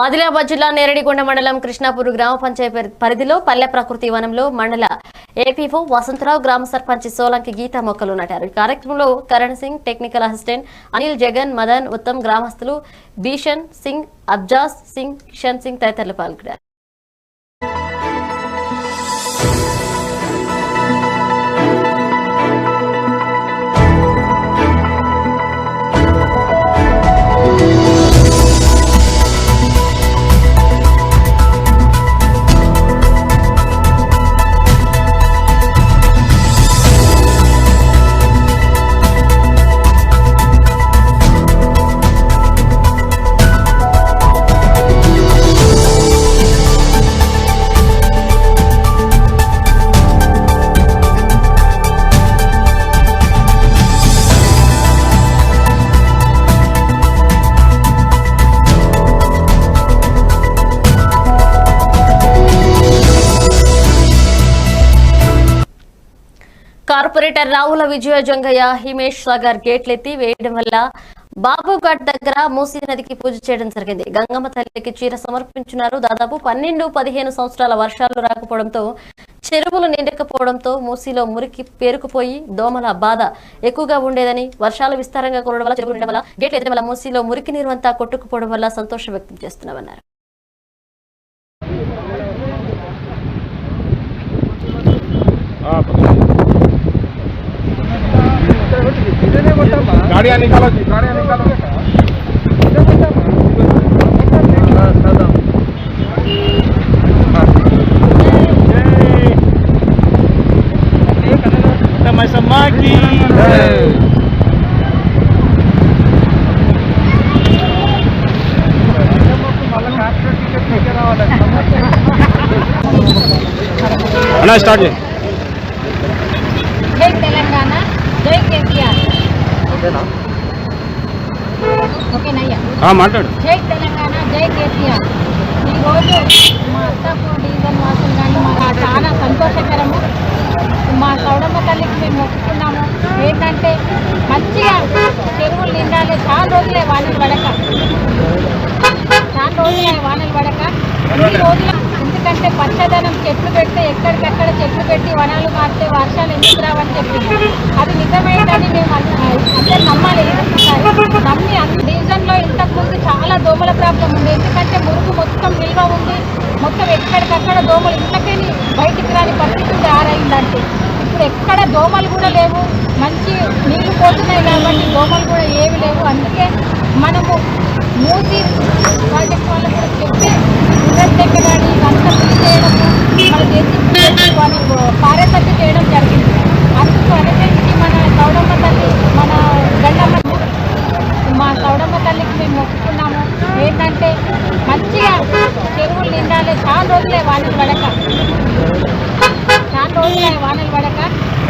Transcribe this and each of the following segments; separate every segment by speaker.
Speaker 1: ఆదిలాబాద్ జిల్లా నేరడిగొండ మండలం కృష్ణాపూర్ గ్రామ పంచాయతీ పరిధిలో పల్లె ప్రకృతి వనంలో మండల ఏపీఓ వసంతరావు గ్రామ సర్పంచ్ సోలంకి గీత మొక్కలు నాటారు. ఈ కార్యక్రమంలో కరణ్ సింగ్, టెక్నికల్ అసిస్టెంట్ అనిల్, జగన్, మదన్, ఉత్తమ్, గ్రామస్తులు భీషన్ సింగ్, అబ్జాస్ సింగ్, కిషన్ సింగ్ తదితరులు పాల్గొన్నారు. కార్పొరేటర్ రావుల విజయ జంగయ్య హిమేష్ సాగర్ గేట్లెత్తి వేయడం వల్ల బాబుఘాట్ దగ్గర మూసీ నదికి పూజ చేయడం జరిగింది. గంగమ్మ తల్లికి చీర సమర్పించున్నారు. దాదాపు 12-15 సంవత్సరాల వర్షాలు రాకపోవడంతో చెరువులు నిండకపోవడంతో మూసీలో మురికి పేరుకుపోయి దోమల బాధ ఎక్కువగా ఉండేదని, వర్షాలు విస్తారంగా కురవడం వల్ల చెరువులు నిండడం వల్ల గేట్లు ఎత్తడం వల్ల మూసీలో మురికి నీరు అంతా కొట్టుకుపోవడం వల్ల సంతోషం వ్యక్తం చేస్తున్నామన్నారు.
Speaker 2: गाड़ियाँ निकालो जी, गाड़ियाँ निकालो। मैसम्मा की अना स्टार्ट जय
Speaker 3: तेलंगाना जय केसीआर ఓకేనయ్యా
Speaker 2: మాట్లాడు.
Speaker 3: జై తెలంగాణ, జై కేసీఆర్. ఈరోజు మా అత్తాపూర్ డివిజన్ వాసులు కానీ మాకు చాలా సంతోషకరము. మా సౌడమ్మ తల్లికి మేము మొక్కుకున్నాము. ఏంటంటే మంచిగా చెరువులు నిండాలి. చాలా రోజులే వానలు పడక ఈ రోజుల ఎందుకంటే పచ్చదనం చెట్లు పెడితే ఎక్కడికక్కడ చెట్లు పెట్టి వనాలు మారితే వర్షాలు ఎందుకు రావని చెప్పింది. అది నిజమేంటని మేము అందరు నమ్మాలి. నమ్మి డివిజన్లో ఇంతకుముందు చాలా దోమల ప్రాబ్లం ఉంది. ఎందుకంటే మురుగు మొత్తం నిల్వ ఉంది. మొత్తం ఎక్కడికక్కడ దోమలు ఇంట్లోకి బయటికి రాని పరిస్థితి ఆరైందంటే ఇప్పుడు ఎక్కడ దోమలు కూడా లేవు. మంచి నీళ్లు పోతున్నాయి కాబట్టి దోమలు కూడా ఏవి లేవు. అందుకే మనము మూసీ ప్రాజెక్ట్ వాళ్ళు కూడా చెప్పి దగ్గర కానీ ఇవంతా తీసేయడము, మన చేసి పారేపత్తి చేయడం జరిగింది. అందుకు అనుసరించి మన సౌడమ్మ తల్లి, మన గండమ్మ, మా సౌడమ్మ తల్లికి మేము మొక్కుకున్నాము. ఏంటంటే మంచిగా చెరువులు నిండాలి. చాలా రోజులే వానలు పడక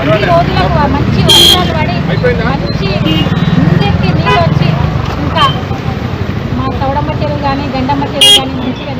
Speaker 3: ఈ రోజులకు మంచి వర్షాలు పడి మంచి ముందుకి నీళ్ళు వచ్చి ఇంకా మా సౌడమ్మ చెరువు కానీ గండమ్మ చెరువు కానీ మంచిగా